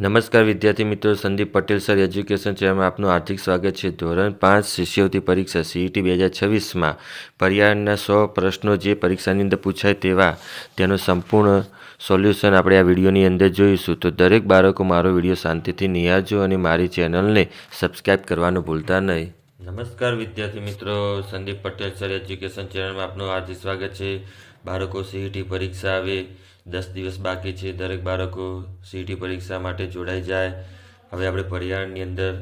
નમસ્કાર વિદ્યાર્થી મિત્રો, સંદીપ પટેલ સર એજ્યુકેશન ચેનલમાં આપનું હાર્દિક સ્વાગત છે. ધોરણ 5 શિષ્યવૃત્તિ પરીક્ષા CET 2026માં પર્યાવરણના 100 પ્રશ્નો જે પરીક્ષાની અંદર પૂછાય તેનું સંપૂર્ણ સોલ્યુશન આપણે આ વિડીયોની અંદર જોઈશું. તો દરેક બાળકો મારો વિડીયો શાંતિથી નિહાળજો અને મારી ચેનલને સબસ્ક્રાઈબ કરવાનું ભૂલતા નહીં. નમસ્કાર વિદ્યાર્થી મિત્રો, સંદીપ પટેલ સર એજ્યુકેશન ચેનલમાં આપનું હાર્દિક સ્વાગત છે. બાળકો CET પરીક્ષા આવે 10 દિવસ બાકી છે. દરેક બાળકો CET પરીક્ષા માટે જોડાઈ જાય. હવે આપણે પર્યાવરણની અંદર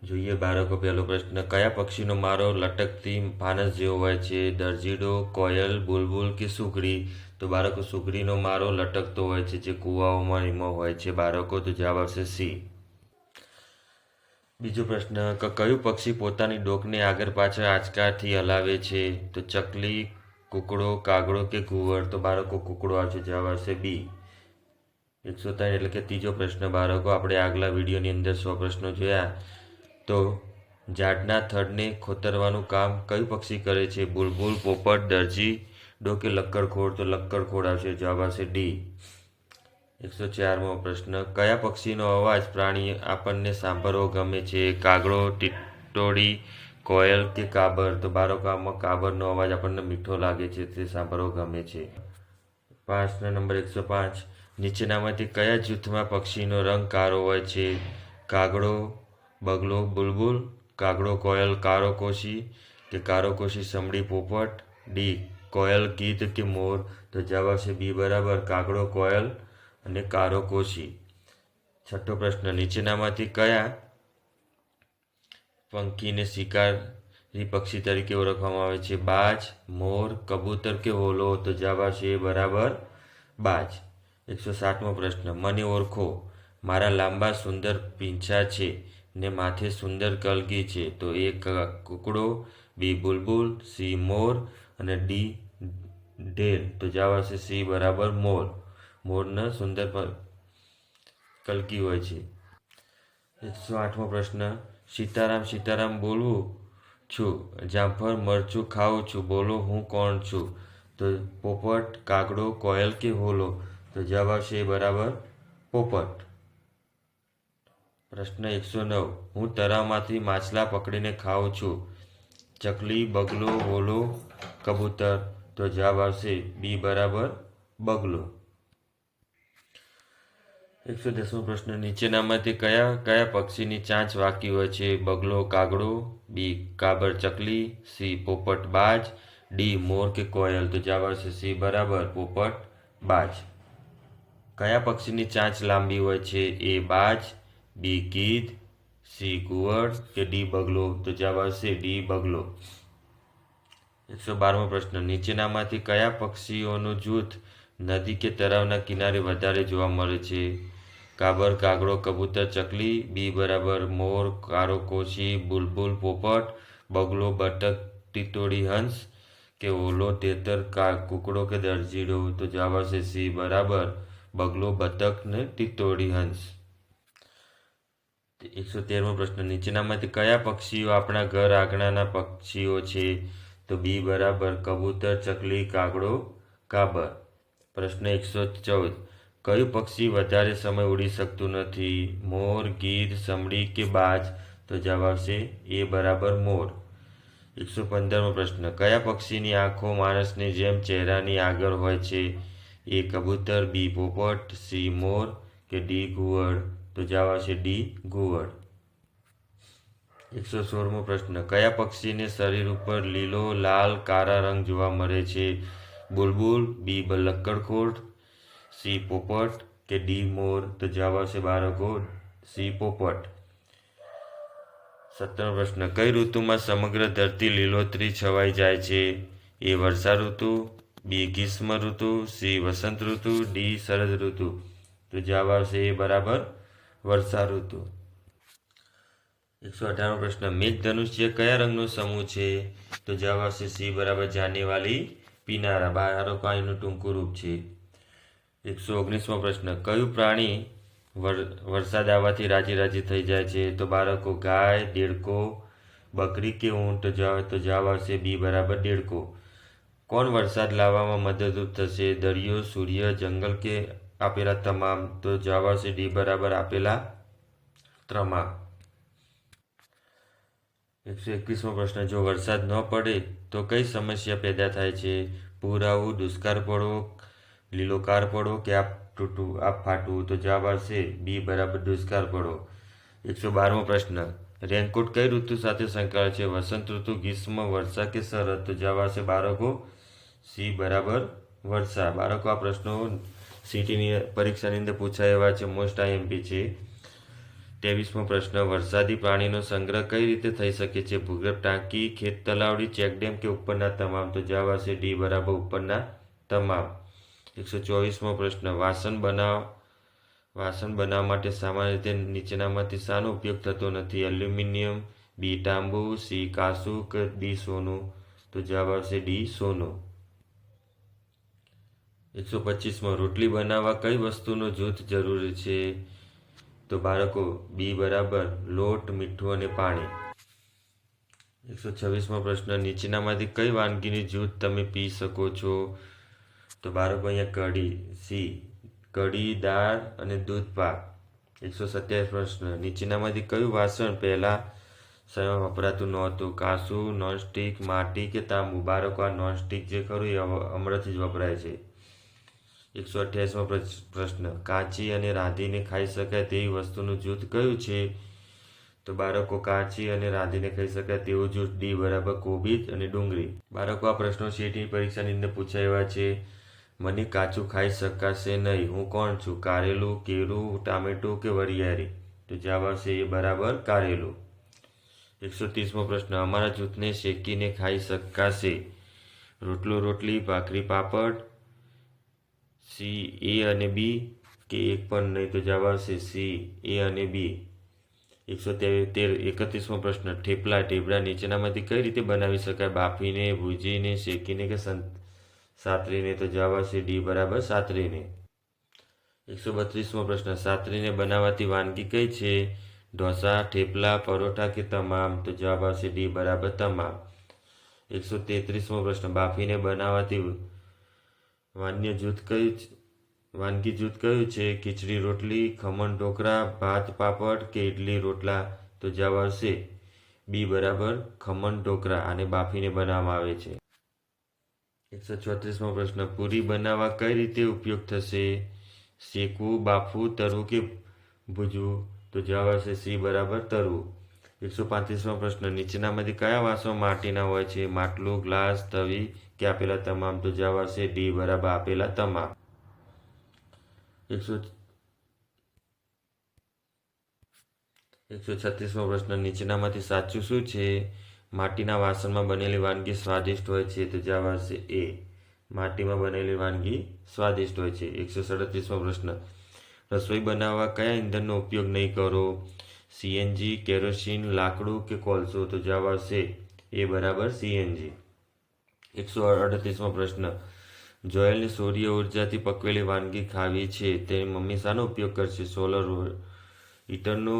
જોઈએ. બાળકો, પહેલો પ્રશ્ન, કયા પક્ષીનો મારો લટકતી ફાનસ જેવો હોય છે? દરજીડો, કોયલ, બુલબુલ કે સુગડી? તો બાળકો, સુગડીનો મારો લટકતો હોય છે, જે કૂવાઓમાં એમાં હોય છે બાળકો. તો જવાબ આવશે C. બીજો પ્રશ્ન, કયું પક્ષી પોતાની ડોકને આગળ પાછળ આંચકાથી હલાવે છે? તો ચકલી, કૂકડો, કાગડો કે ઘુવડ? તો બાળકો, કૂકડો આવશે. જવાબ આવશે B. 103 એટલે કે ત્રીજો પ્રશ્ન. બાળકો, આપણે આગલા વિડીયોની અંદર 100 પ્રશ્નો જોયા. તો ઝાડના થડને ખોતરવાનું કામ કયું પક્ષી કરે છે? બુલબુલ, પોપટ, દરજીડો કે લક્કડખોડ? તો લક્કડખોડ આવશે. જવાબ આવશે D. 104મો પ્રશ્ન, કયા પક્ષીનો અવાજ પ્રાણી આપણને સાંભળવો ગમે છે? કાગડો, ટીટોડી, કોયલ કે કાબર? તો બાળકો, આમાં કાબરનો અવાજ આપણને મીઠો લાગે છે, તે સાંભળવો ગમે છે. પ્રશ્ન નંબર 105, નીચેનામાંથી કયા જૂથમાં પક્ષીનો રંગ કાળો હોય છે? કાગડો, બગલો, બુલબુલ, કાગડો, કોયલ, કારોકોશી કે કારોકોશી, સમડી, પોપટ? D, કોયલ, ગીધ કે મોર? તો જવાબ આવશે B બરાબર, કાગડો, કોયલ અને કારોકોશી. છઠ્ઠો પ્રશ્ન, નીચેનામાંથી કયા પંખીને શિકારી પક્ષી તરીકે ઓળખવામાં આવે છે? બાજ, મોર, કબૂતર કે હોલો? તો જવાબ આવશે A બરાબર, બાજ. 107મો પ્રશ્ન, મને ઓળખો, મારા લાંબા સુંદર પીંછા છે ને માથે સુંદર કલગી છે. તો A કૂકડો, B બુલબુલ, C મોર અને D ઢેલ? તો જવાબ આવશે C બરાબર, મોર. મોરના સુંદર કલકી હોય છે. 108મો પ્રશ્ન, સીતારામ સીતારામ બોલું છું, જામફળ મરચું ખાઉં છું, બોલો હું કોણ છું? તો પોપટ, કાગડો, કોયલ કે હોલો? તો જવાબ આવશે બરાબર, પોપટ. પ્રશ્ન 109, હું તળાવમાંથી માછલા પકડીને ખાઉં છું, ચકલી, બગલો, હોલો, કબૂતર? તો જવાબ આવશે B બરાબર, બગલો. 110મો પ્રશ્ન, નીચેનામાંથી કયા કયા પક્ષીની ચાંચ વાંકી હોય છે? બગલો, કાગડો, B કાબર, ચકલી, C પોપટ, બાજ, D મોર કે કોયલ? તો જવાબ આવશે C બરાબર, પોપટ, બાજ. કયા પક્ષીની ચાંચ લાંબી હોય છે? A બાજ, B ગીધ, C ઘુવડ કે D બગલો? તો જવાબ આવશે D બગલો. 112મો પ્રશ્ન, નીચેનામાંથી કયા પક્ષીઓનું જૂથ નદી કે તળાવના કિનારે વધારે જોવા મળે છે? કાબર, કાગડો, કબૂતર, ચકલી? B બરાબર, મોર, કારોકોશી, બુલબુલ, પોપટ, બગલો, બતક, ટીટોડી, હંસ કે હોલો, તેતર, કૂકડો કે દરજીડો? તો જવાબ આવશે C બરાબર, બગલો, બતક ને ટીટોડી, હંસ. 113મો પ્રશ્ન, નીચેનામાંથી કયા પક્ષીઓ આપણા ઘર આંગણાના પક્ષીઓ છે? તો B બરાબર, કબૂતર, ચકલી, કાગડો, કાબર. પ્રશ્ન 114, કયું પક્ષી વધારે સમય ઉડી શકતું નથી? મોર, ગીધ, સમડી કે બાજ? તો જવાબ આવશે A બરાબર, મોર. 115મો પ્રશ્ન, કયા પક્ષીની આંખો માણસની જેમ ચહેરાની આગળ હોય છે? A કબૂતર, B પોપટ, C મોર કે D ઘુવડ? તો જવાબ આવશે D ઘુવડ. 116મો પ્રશ્ન, કયા પક્ષીને શરીર ઉપર લીલો, લાલ, કાળા રંગ જોવા મળે છે? બુલબુલ, B લક્કડખોડ, C પોપટ કે D મોર? તો જવાબ આવશે બાળકો C પોપટ. 17મો પ્રશ્ન, કઈ ઋતુમાં સમગ્ર ધરતી લીલોતરી છવાઈ જાય છે? A વર્ષા ઋતુ, B ગ્રીષ્મ ઋતુ, C વસંત ઋતુ, D શરદ ઋતુ? તો જવાબ આવશે A બરાબર, વર્ષા ઋતુ. 118મો પ્રશ્ન, મેઘધનુષ્ય કયા રંગનો સમૂહ છે? તો જવાબ આવશે C બરાબર, જાનેવાલી, પીનારા. બાળકો, એનું ટૂંકું રૂપ છે. 119મો પ્રશ્ન, કયું પ્રાણી વરસાદ આવવાથી રાજી રાજી થઈ જાય છે? તો બાળકો, ગાય, દેડકો, બકરી કે ઊંટ? તો જવાબ આવશે B બરાબર, દેડકો. કોણ વરસાદ લાવવામાં મદદરૂપ થશે? દરિયો, સૂર્ય, જંગલ કે આપેલા તમામ, તો જવાબ આવશે ડી બરાબર આપેલા તમામ. 121મો પ્રશ્ન, જો વરસાદ ન પડે તો કઈ સમસ્યા પેદા થાય છે? પૂર આવવું, દુષ્કાળ પડવો, લીલોકાર પડવો કે આપ ફાટવું? તો જવાબ આવશે બી બરાબર દુષ્કાળ પડવો. 112મો પ્રશ્ન, રેનકોટ કઈ ઋતુ સાથે સંકળાયેલ છે? વસંત ઋતુ, ગ્રીષ્મ, વર્ષા કે શરદ? તો જવાબ આવશે બાળકો સી બરાબર વર્ષા. બાળકો આ પ્રશ્નો સીટીની પરીક્ષાની અંદર પૂછાય એવા છે, મોસ્ટ આઈએમપી છે. 23મો પ્રશ્ન, વરસાદી પાણીનો સંગ્રહ કઈ રીતે થઈ શકે છે? ભૂગર્ભ ટાંકી, ખેત તલાવડી, ચેકડેમ કે ઉપરના તમામ? તો જવાબ આવશે ડી બરાબર ઉપરના તમામ. 124મો પ્રશ્ન, વાસણ બનાવવા માટે સામાન્ય રીતે નીચેનામાંથી શાનો ઉપયોગ થતો નથી? એલ્યુમિનિયમ, બી તાંબુ, સી કાંસુ કે ડી સોનું? તો જવાબ આવશે ડી સોનું. 125મો, રોટલી બનાવવા કઈ વસ્તુનો જૂથ જરૂરી છે? તો બાળકો બી બરાબર લોટ, મીઠું અને પાણી. 126મો પ્રશ્ન, નીચેનામાંથી કઈ વાનગીની જૂથ તમે પી શકો છો? તો બાળકો અહીંયા કઢી, સી કઢી, દાળ અને દૂધ પાક. 127 પ્રશ્ન, નીચેનામાંથી કયું વાસણ પહેલા સમયમાં વપરાતું નહોતું? કાંસુ, નોનસ્ટિક, માટી કે તાંબુ? બાળકો આ નોનસ્ટિક જે ખરું એ હમણાંથી જ વપરાય છે. 128મો પ્રશ્ન, કાચી અને રાંધીને ખાઈ શકાય તેવી વસ્તુનું જૂથ કયું છે? તો બાળકો કાચી અને રાંધીને ખાઈ શકાય તેવું જૂથ ડી બરાબર કોબીજ અને ડુંગળી. બાળકો આ પ્રશ્નો સીટી પરીક્ષાની અંદર પૂછાયા છે. મને કાચું ખાઈ શકાશે નહીં, હું કોણ છું? કારેલું, કેળું, ટામેટું કે વરિયાળી? તો જવાબ આવશે એ બરાબર કારેલું. 130મો પ્રશ્ન, અમારા જૂથને શેકીને ખાઈ શકાશે? રોટલો, રોટલી, ભાખરી, પાપડ, સી એ અને બી કે એક પણ નહીં? તો જવાબ આવશે સી એ અને બી. 131મો પ્રશ્ન, ઢેબરા નીચેનામાંથી કઈ રીતે બનાવી શકાય? બાફીને, ભૂંજીને, શેકીને કે સાતરીને? તો જવાબ આવશે ડી બરાબર સાતરીને. 132મો પ્રશ્ન, સાતરીને બનાવાતી વાનગી કઈ છે? ઢોસા, થેપલા, પરોઠા કે તમામ? તો જવાબ આવશે ડી બરાબર તમામ. 133મો પ્રશ્ન, બાફીને બનાવાતી વાનગી જૂથ કયું છે? ખીચડી રોટલી, ખમણ ઢોકળા, ભાત પાપડ કે ઇડલી રોટલા? તો જવાબ આવશે બી બરાબર ખમણ ઢોકળા, અને બાફીને બનાવવામાં આવે છે. 134મો પ્રશ્ન, પૂરી બનાવવા કઈ રીતે ઉપયોગ થશે? શેકવું, બાફવું, તરવું કે ભૂજવું? તો જવાબ આવશે સી બરાબર તરવું. 135મો પ્રશ્ન, નીચેનામાંથી કયા વાસણો માટીના હોય છે? માટલું, ગ્લાસ, તવી કે આપેલા તમામ? તો જવાબ આવશે ડી બરાબર આપેલા તમામ. 136મો પ્રશ્ન, નીચેનામાંથી સાચું શું છે? માટીના વાસણમાં બનેલી વાનગી સ્વાદિષ્ટ હોય છે? તો જવાબ આવશે એ માટીમાં બનેલી વાનગી સ્વાદિષ્ટ હોય છે. 137મો પ્રશ્ન, રસોઈ બનાવવા કયા ઇંધણનો ઉપયોગ નહીં કરો? સીએનજી, કેરોસીન, લાકડું કે કોલસો? તો જવાબ આવશે એ બરાબર સીએનજી. 138મો પ્રશ્ન, જોયેલને સૂર્ય ઉર્જાથી પકવેલી વાનગી ખાવી છે, તેની મમ્મી શાનો ઉપયોગ કરશે? સોલર હીટરનો,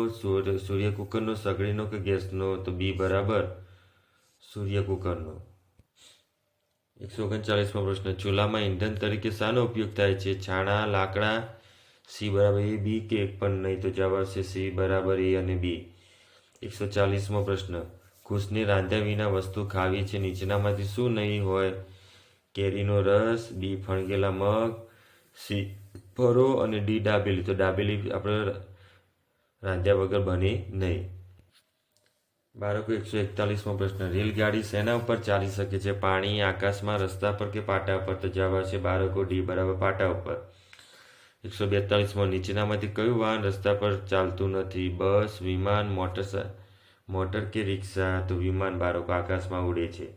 સૂર્ય કુકરનો, સગડીનો કે ગેસનો? તો બી બરાબર સૂર્ય કુકરનો. 139મો પ્રશ્ન, ચૂલામાં ઈંધણ તરીકે શાનો ઉપયોગ થાય છે? છાણા, લાકડા? સી બરાબર એ, બી કે એક પણ નહીં? તો જવાબ આવશે સી બરાબર એ અને બી. 140મો પ્રશ્ન, ખુશને રાંધ્યા વિના વસ્તુ ખાવી છે, નીચેનામાંથી શું નહીં હોય? કેરીનો રસ, બી ફણગેલા મગ, સી ફળો અને ડી દાબેલી? તો દાબેલી આપણે રાંધ્યા વગર બને નહીં. બાળકો 141મો પ્રશ્ન, રેલગાડી શેના ઉપર ચાલી શકે છે? પાણી, આકાશમાં, રસ્તા પર કે પાટા ઉપર? તો જવાબ આવશે બાળકો ડી બરાબર પાટા ઉપર. 142મો, નીચેનામાંથી કયું વાહન રસ્તા પર ચાલતું નથી? બસ, વિમાન, મોટર કે રિક્ષા? તો વિમાન બાળકો આકાશમાં ઉડે છે.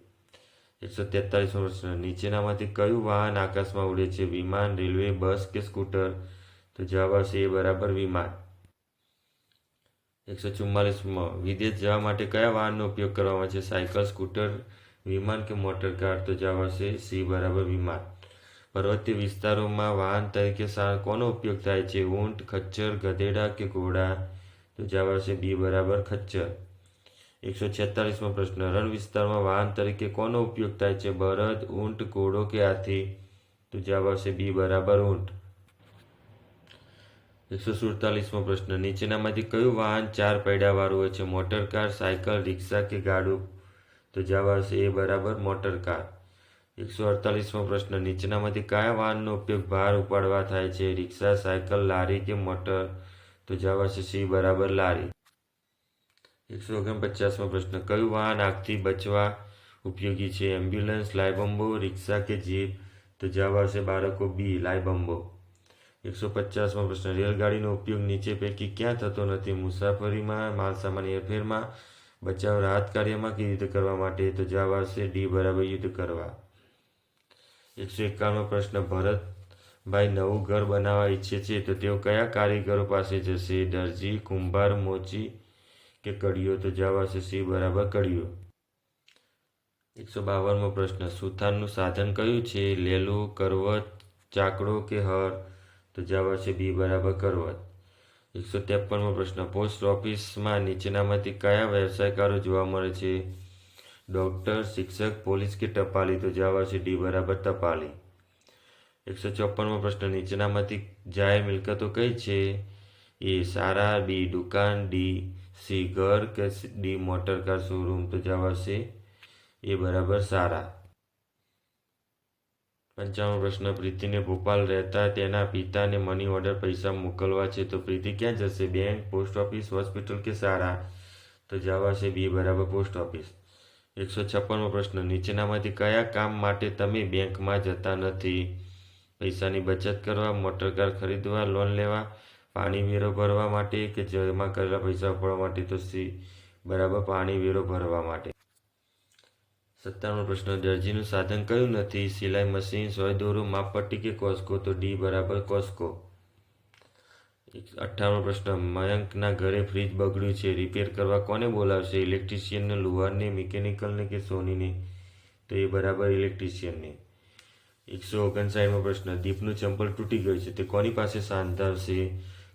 143મો પ્રશ્ન, નીચેનામાંથી કયું વાહન આકાશમાં ઉડે છે? વિમાન, રેલવે, બસ કે સ્કૂટર? તો જવાબ આવશે એ બરાબર વિમાન. 144મો, વિદેશ જવા માટે કયા વાહનનો ઉપયોગ કરવામાં આવે છે? સાયકલ, સ્કૂટર, વિમાન કે મોટર કાર? તો જવાબ આવશે સી બરાબર વિમાન. પર્વતીય વિસ્તારોમાં વાહન તરીકે કોનો ઉપયોગ થાય છે? ઊંટ, ખચ્ચર, ગધેડા કે ઘોડા? તો જવાબ આવશે બી બરાબર ખચ્ચર. 146મો પ્રશ્ન, રણ વિસ્તારમાં વાહન તરીકે કોનો ઉપયોગ થાય છે? બળદ, ઊંટ, ઘોડો કે હાથી? તો જવાબ આવશે બી બરાબર ઊંટ. 147મો પ્રશ્ન, નીચેનામાંથી કયું વાહન 4 પૈડાવાળું હોય છે? મોટર કાર, સાયકલ, રિક્ષા કે ગાડું? તો જવાબ આવશે એ બરાબર મોટર કાર. 148મો પ્રશ્ન, નીચેનામાંથી કયા વાહનનો ઉપયોગ ભાર ઉપાડવા થાય છે? રિક્ષા, સાયકલ, લારી કે મોટર? તો જવાબ આવશે સી બરાબર લારી. 149મો પ્રશ્ન, કયું વાહન આગથી બચવા ઉપયોગી છે? એમ્બ્યુલન્સ, લાઇબમ્બો, રિક્ષા કે જીપ? તો જવાબ આવશે બાળકો બી લાઇબમ્બો. 150મો પ્રશ્ન, રેલગાડીનો ઉપયોગ નીચે પૈકી ક્યાં થતો નથી? મુસાફરીમાં, માલસામાન હેરફેરમાં, બચાવ રાહત કાર્યમાં કે યુદ્ધ કરવા માટે? તો જવાબ આવશે ડી બરાબર યુદ્ધ કરવા. 151મો પ્રશ્ન, ભરતભાઈ નવું ઘર બનાવવા ઈચ્છે છે તો તેઓ કયા કારીગરો પાસે જશે? દરજી, કુંભાર, મોચી કે કડિયો? તો જવાબ આવશે સી બરાબર કડિયો. 152મો પ્રશ્ન, સુથારનું સાધન કયું છે? લેલું, કરવત, ચાકડો કે હળ? તો જવાબ આવશે બી બરાબર કરવત. 153મો પ્રશ્ન, પોસ્ટ ઓફિસમાં નીચેનામાંથી કયા વ્યવસાયકારો જોવા મળે છે? ડોક્ટર, શિક્ષક, પોલીસ કે ટપાલી? તો જવાબ આવશે ડી બરાબર ટપાલી. 154મો પ્રશ્ન, નીચેનામાંથી જાહેર મિલકતો કઈ છે? એ શાળા, બી દુકાન, ડી સી ઘર કે ડી મોટર કાર શોરૂમ? તો જવાબ આવશે એ બરાબર શાળા. 55મો પ્રશ્ન, પ્રીતિને ભોપાલ રહેતા તેના પિતાને મની ઓર્ડર પૈસા મોકલવા છે તો પ્રીતિ ક્યાં જશે? બેંક, પોસ્ટ ઓફિસ, હોસ્પિટલ કે શાળા? તો જવાબ આવશે બી બરાબર પોસ્ટ ઓફિસ. 156મો પ્રશ્ન, નીચેનામાંથી કયા કામ માટે તમે બેંકમાં જતા નથી? પૈસાની બચત કરવા, મોટરકાર ખરીદવા, લોન લેવા, પાણી વેરો ભરવા માટે કે જમા કરેલા પૈસા ઉપાડવા માટે? તો સી બરાબર પાણી વેરો ભરવા માટે. 57મો પ્રશ્ન, દરજીનું સાધન કયું નથી? સિલાઈ મશીન, સોય દોરો, માપપટ્ટી કે કોસ્કો? તો ડી બરાબર કોસ્કો. 58મો પ્રશ્ન, મયંકના ઘરે ફ્રીજ બગડ્યું છે, રિપેર કરવા કોને બોલાવશે? ઇલેક્ટ્રિશિયનને, લુહારને, મિકેનિકલને કે સોનીને? તો એ બરાબર ઇલેક્ટ્રિશિયનને. 159મો પ્રશ્ન, દીપનું ચંપલ તૂટી ગયું છે તે કોની પાસે સાંધાવશે?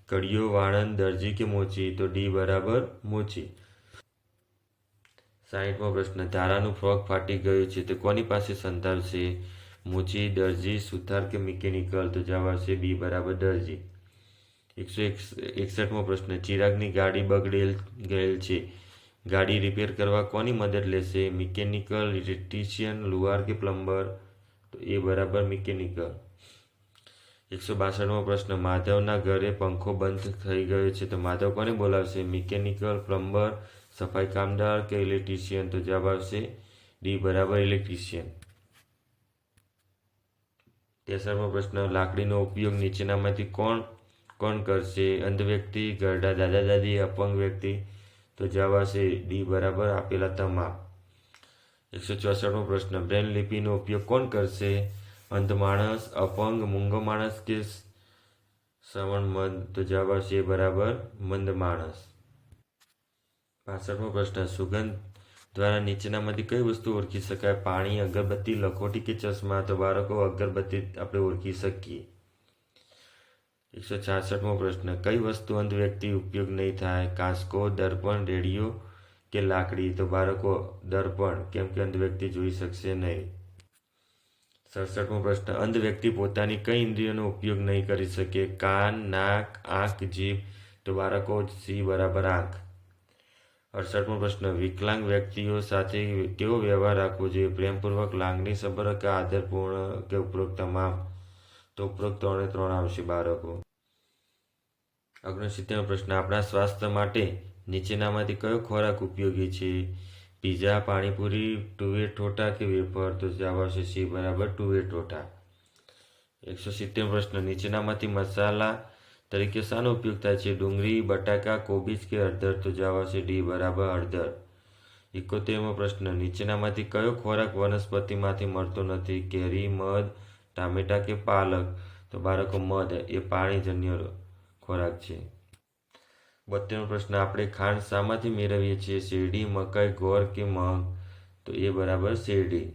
કડિયો, વાળંદ, દરજી કે મોચી? તો ડી બરાબર મોચી. 60મો પ્રશ્ન, ધારાનું ફ્રોક ફાટી ગયું છે તે કોની પાસે સંધાવશે? મોચી, દરજી, સુથાર કે મિકેનિકલ? તો જવાબ આવશે બી બરાબર દરજી. 161મો પ્રશ્ન, ચિરાગની ગાડી બગડેલ ગયેલ છે, ગાડી રિપેર કરવા કોની મદદ લેશે? મિકેનિકલ, ઇલેક્ટ્રિશિયન, લુહાર કે પ્લમ્બર? તો એ બરાબર મિકેનિકલ. 162મો પ્રશ્ન, માધવના ઘરે પંખો બંધ થઈ ગયો છે તો માધવ કોને બોલાવશે? મિકેનિકલ, પ્લમ્બર, સફાઈ કામદાર કે ઇલેક્ટ્રિશિયન? તો જવાબ આવશે ડી બરાબર ઇલેક્ટ્રિશિયન. 63મો પ્રશ્ન, લાકડીનો ઉપયોગ નીચેનામાંથી કોણ કોણ કરશે? અંધ વ્યક્તિ, ઘરડા દાદા દાદી, અપંગ વ્યક્તિ? તો જવાબ આવશે ડી બરાબર આપેલા તમામ. 164મો પ્રશ્ન, બ્રેન લિપિનો ઉપયોગ કોણ કરશે? અંધ માણસ, અપંગ, મૂંગો માણસ કે શ્રવણ મંદ? તો જવાબ આવશે બરાબર મંદ માણસ. 65મો પ્રશ્ન, સુગંધ દ્વારા નીચેનામાંથી કઈ વસ્તુ ઓળખી શકાય? પાણી, અગરબત્તી, લખોટી કે ચશ્મા? તો બાળકો અગરબત્તી આપણે ઓળખી શકીએ. 166મો પ્રશ્ન, કઈ વસ્તુ અંધ વ્યક્તિ ઉપયોગ નહીં થાય? કાંસકો, દર્પણ, રેડિયો કે લાકડી? તો બાળકો દર્પણ, કેમ કે અંધ વ્યક્તિ જોઈ શકશે નહીં. 67મો પ્રશ્ન, અંધ વ્યક્તિ પોતાની કઈ ઇન્દ્રિયોનો ઉપયોગ નહીં કરી શકે? કાન, નાક, આંખ, જીભ? તો બાળકો સી બરાબર આંખ. 68મો પ્રશ્ન, વિકલાંગ વ્યક્તિઓ સાથે કેવો વ્યવહાર રાખવો જોઈએ? પ્રેમપૂર્વક, લાગણીસભર કે આદરપૂર્ણ કે ઉપરોક્ત તમામ? તો ઉપરોક્ત 3 આવશે બાળકો. 69મો પ્રશ્ન, આપણા સ્વાસ્થ્ય માટે નીચેનામાંથી કયો ખોરાક ઉપયોગી છે? પીઝા, પાણીપુરી, તુવેર ઠોઠા કે વેફર? તો જવાબ આવશે સી બરાબર તુવેર ઠોઠા. 170મો પ્રશ્ન, નીચેનામાંથી મસાલા તરીકે શાનો ઉપયોગ થાય છે? ડુંગળી, બટાકા, કોબીજ કે હળદર? તો જવાબ આવશે ડી બરાબર હળદર. 71મો પ્રશ્ન, નીચેનામાંથી કયો ખોરાક વનસ્પતિમાંથી મળતો નથી? કેરી, મધ, ટામેટા કે પાલક? તો બાળકો મધ એ પાણીજન્ય ખોરાક છે. 72મો પ્રશ્ન, આપણે ખાંડ શામાંથી મેળવીએ છીએ? શેરડી, મકાઈ, ગોળ કે મગ? તો એ બરાબર શેરડી.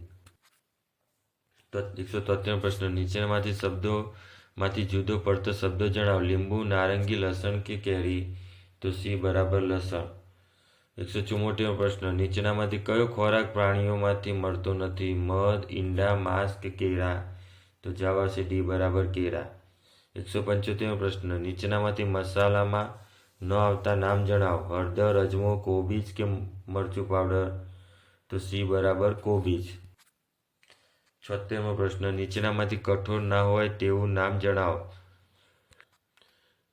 173મો પ્રશ્ન, નીચેનામાંથી શબ્દોમાંથી જુદો પડતો શબ્દો જણાવો. લીંબુ, નારંગી, લસણ કે કેરી? તો સી બરાબર લસણ. 174મો પ્રશ્ન, નીચેનામાંથી કયો ખોરાક પ્રાણીઓમાંથી મળતો નથી? મધ, ઈંડા, માંસ કે કેળા? તો જવાબ આવશે ડી બરાબર કેળા. 175મો પ્રશ્ન, નીચેનામાંથી મસાલામાં ન આવતા નામ જણાવો. હળદર, અજમો, કોબીજ કે મરચું પાવડર? તો સી બરાબર કોબીજ. 76મો પ્રશ્ન, નીચેનામાંથી કઠોળ ના હોય તેવું નામ જણાવો.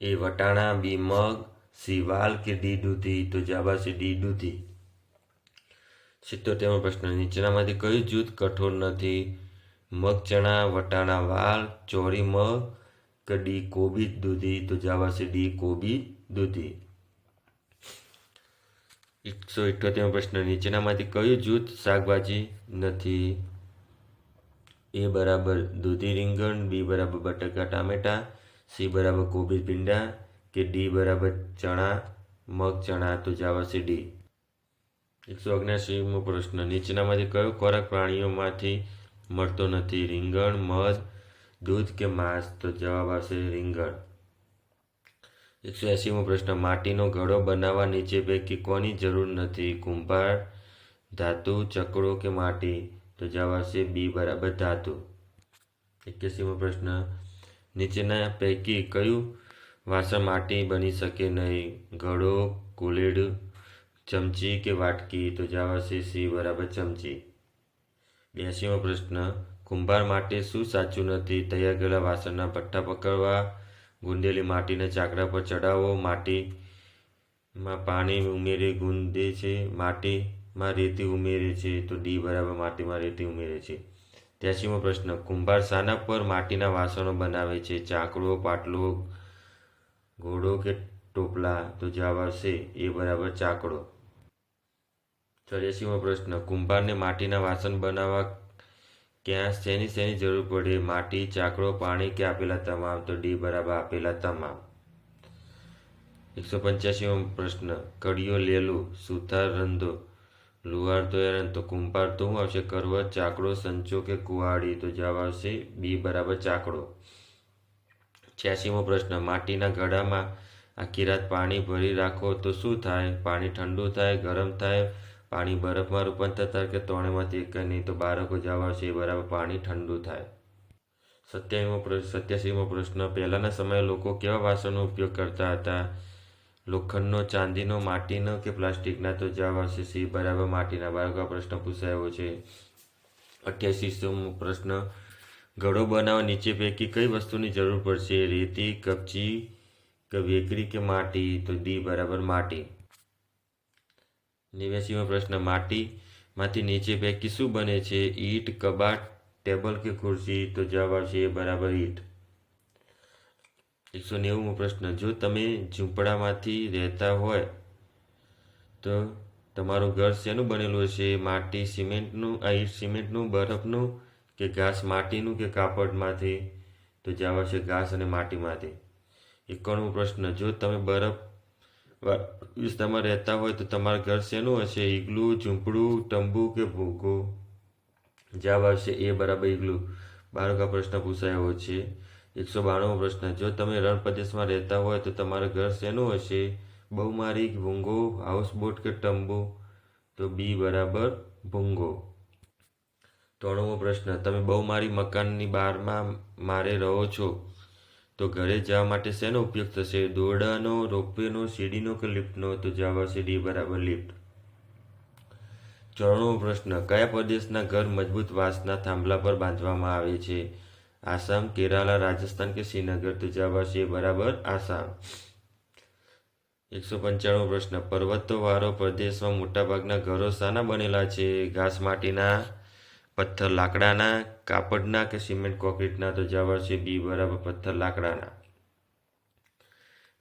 એ વટાણા, બી મગ, સી વાલ કે ડી દૂધી? તો જવાબ આવશે ડી દૂધી. 77મો પ્રશ્ન, નીચેનામાંથી કયું જૂથ કઠોળ નથી? મગ, ચણા, વટાણા, વાલ, ચોરી મગ કે ડી કોબીજ દૂધી? તો જવાબ આવશે ડી કોબીજ દૂધી. 178મો પ્રશ્ન, નીચેનામાંથી કયું જૂથ શાકભાજી નથી? એ બરાબર દૂધી રીંગણ, બી બરાબર બટાકા ટામેટા, સી બરાબર કોબીજ ભીંડા કે ડી બરાબર ચણા મગ ચણા? તો જવાબ આવશે ડી. 179મો પ્રશ્ન, નીચેનામાંથી કયો ખોરાક પ્રાણીઓમાંથી મળતો નથી? રીંગણ, મધ, દૂધ કે માંસ? તો જવાબ આવશે રીંગણ. 180મો પ્રશ્ન, માટીનો ઘડો બનાવવા નીચે પૈકી કોની જરૂર નથી? કુંભાર, ધાતુ, ચકડો કે માટી? તો જવાબ આવશે બી બરાબર ધાતુ. 81મો પ્રશ્ન, નીચેના પૈકી કયું વાસણ માટી બની શકે નહીં? ઘડો, કુલેડું, ચમચી કે વાટકી? તો જવાબ આવશે સી બરાબર ચમચી. 82મો પ્રશ્ન, કુંભાર માટે શું સાચું નથી? તૈયાર કરેલા વાસણના પટ્ટા પકડવા, ગુંદેલી માટીને ચાકડા પર ચડાવો, માટીમાં પાણી ઉમેરી ગુંદે છે, માટીમાં રેતી ઉમેરે છે? તો ડી બરાબર માટીમાં રેતી ઉમેરે છે. 83મો પ્રશ્ન, કુંભાર શાના પર માટીના વાસણો બનાવે છે? ચાકડો, પાટલો, ઘોડો કે ટોપલા? તો જવાબ આવશે એ બરાબર ચાકડો. 84મો પ્રશ્ન, કુંભારને માટીના વાસણ બનાવવા ક્યાં શેની જરૂર પડે? માટી, ચાકડો, પાણી કે આપેલા તમામ? તો ડી બરાબર આપેલા તમામ. 185મો પ્રશ્ન, કડિયો, લેલું, સુથાર, રંધો, લુહાર તો એરન, તો કુંભાર તો શું આવશે? કરવત, ચાકડો, સંચો કે કુહાડી? તો જવાબ આવશે બી બરાબર ચાકડો. 86મો પ્રશ્ન, માટીના ઘડામાં આખી રાત પાણી ભરી રાખો તો શું થાય? પાણી ઠંડુ થાય, ગરમ થાય, પાણી બરફમાં રૂપાંતર થાય કે ત્રણેયમાંથી એક નહીં? તો બાળકો જવાબ આવશે એ બરાબર પાણી ઠંડુ થાય. 87મો પ્રશ્ન, પહેલાંના સમયે લોકો કેવા વાસણનો ઉપયોગ કરતા હતા? લોખંડનો, ચાંદીનો, માટીનો કે પ્લાસ્ટિકના? તો જવાબ આવશે સી બરાબર માટીના. બાળકો આ પ્રશ્ન પૂછાયો છે. 88મો પ્રશ્ન, ઘડો બનાવવા નીચે પૈકી કઈ વસ્તુની જરૂર પડશે? રેતી, કપચી કે વેકરી કે માટી? તો ડી બરાબર માટી. 89મો પ્રશ્ન, માટીમાંથી નીચે પૈકી શું બને છે? ઈંટ, કબાટ, ટેબલ કે ખુરશી? તો જવાબ આવશે એ બરાબર ઈંટ. 190મો પ્રશ્ન, જો તમે ઝૂંપડામાંથી રહેતા હોય તો તમારું ઘર શેનું બનેલું હશે? માટી, સિમેન્ટનું, ઈંટ સિમેન્ટનું, બરફનું કે ઘાસ માટીનું કે કાપડમાંથી? તો જવાબ આવશે ઘાસ અને માટીમાંથી. 91મો પ્રશ્ન, જો તમે બરફ વિસ્તારમાં રહેતા હોય તો તમારું ઘર શેનું હશે? ઇગ્લુ, ઝૂંપડું, તંબુ કે ભૂગો? જવાબ આવશે એ બરાબર ઇગ્લુ. બાળકો આ પ્રશ્ન પૂછાયો છે. 192મો પ્રશ્ન, જો તમે રણ પ્રદેશમાં રહેતા હોય તો તમારું ઘર શેનું હશે? બહુમાળી, ભૂંગો, હાઉસબોટ કે તંબુ? તો બી બરાબર ભૂંગો. 93મો પ્રશ્ન, તમે બહુમાળી મકાનની બહારમાં મારે રહો છો તો ઘરે જવા માટે શેનો ઉપયોગ થશે? દોરડાનો, રોપવેનો, સીડીનો કે લિફ્ટનો? તો જવાબ આવશે ડી બરાબર લિફ્ટ. 94મો પ્રશ્ન, કયા પ્રદેશના ઘર મજબૂત વાંસના થાંભલા પર બાંધવામાં આવે છે? આસામ, કેરાલા, રાજસ્થાન કે શ્રીનગર? તો જવાબ આવશે બરાબર આસામ. 195મો પ્રશ્ન, પર્વતોવાળો પ્રદેશમાં મોટાભાગના ઘરો શાના બનેલા છે? ઘાસ માટીના, પથ્થર લાકડાના, કાપડના કે સિમેન્ટ કોન્ક્રીટના? તો જવાબ આવશે બી બરાબર પથ્થર લાકડાના.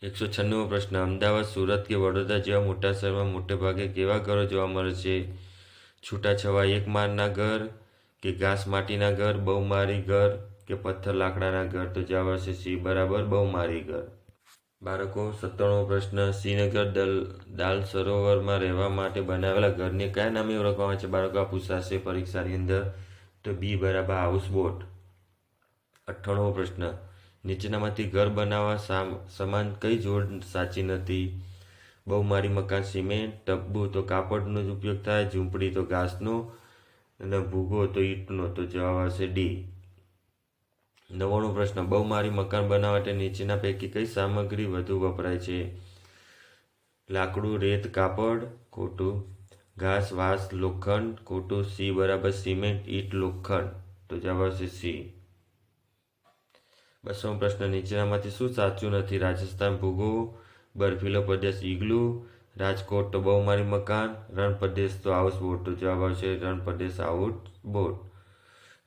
196મો પ્રશ્ન, અમદાવાદ, સુરત કે વડોદરા જેવા મોટા શહેરમાં મોટે ભાગે કેવા ઘરો જોવા મળે છે? છૂટાછવાયા એક માળના ઘર કે ઘાસ માટીના ઘર, બહુમાળી ઘર કે પથ્થર લાકડાના ઘર? તો જવાબ આવશે સી બરાબર બહુમાળી ઘર. બાળકો 97મો પ્રશ્ન, શ્રીનગર દાલ સરોવરમાં રહેવા માટે બનાવેલા ઘરને કયા નામે ઓળખવામાં આવે છે? બાળકો આ પૂછાશે પરીક્ષાની અંદર. તો બી બરાબર હાઉસબોટ. 98મો પ્રશ્ન, નીચેનામાંથી ઘર બનાવવા સમાન કઈ જોડ સાચી નથી? બહુમાળી મકાન સિમેન્ટ, તંબુ તો કાપડનો જ ઉપયોગ થાય, ઝૂંપડી તો ઘાસનો અને ભૂગો તો ઈંટનો? તો જવાબ આવશે ડી. 90 પ્રશ્ન, બહુમાળી મકાન બનાવવા માટે નીચેના પૈકી કઈ સામગ્રી વધુ વપરાય છે? લાકડું, રેત, કાપડ, ખોટું. ઘાસ, વાંસ, લોખંડ, ખોટું. સી બરાબર સિમેન્ટ, ઈંટ, લોખંડ, તો જવાબ આવશે સી. 200 પ્રશ્ન, નીચેનામાંથી શું સાચું નથી? રાજસ્થાન ભૂગો, બર્ફીલો પ્રદેશ ઇગ્લુ, રાજકોટ તો બહુમાળી મકાન, રણ પ્રદેશ તો હાઉસબોટ, તો જવાબ આવશે રણ પ્રદેશ હાઉસબોટ.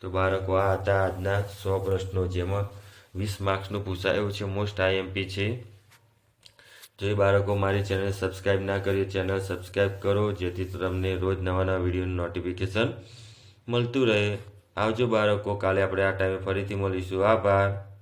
તો બાળકો આ હતા આજના 100 પ્રશ્નો, જેમાં 20 માર્ક્સનું પૂછાયું છે, મોસ્ટ આઈએમપી છે. જો એ બાળકો મારી ચેનલ સબસ્ક્રાઈબ ના કરી, ચેનલ સબસ્ક્રાઈબ કરો, જેથી તમને રોજ નવા નવા વિડીયોનું નોટિફિકેશન મળતું રહે. આવજો બાળકો, કાલે આપણે આ ટાઈમે ફરીથી મળીશું. આભાર.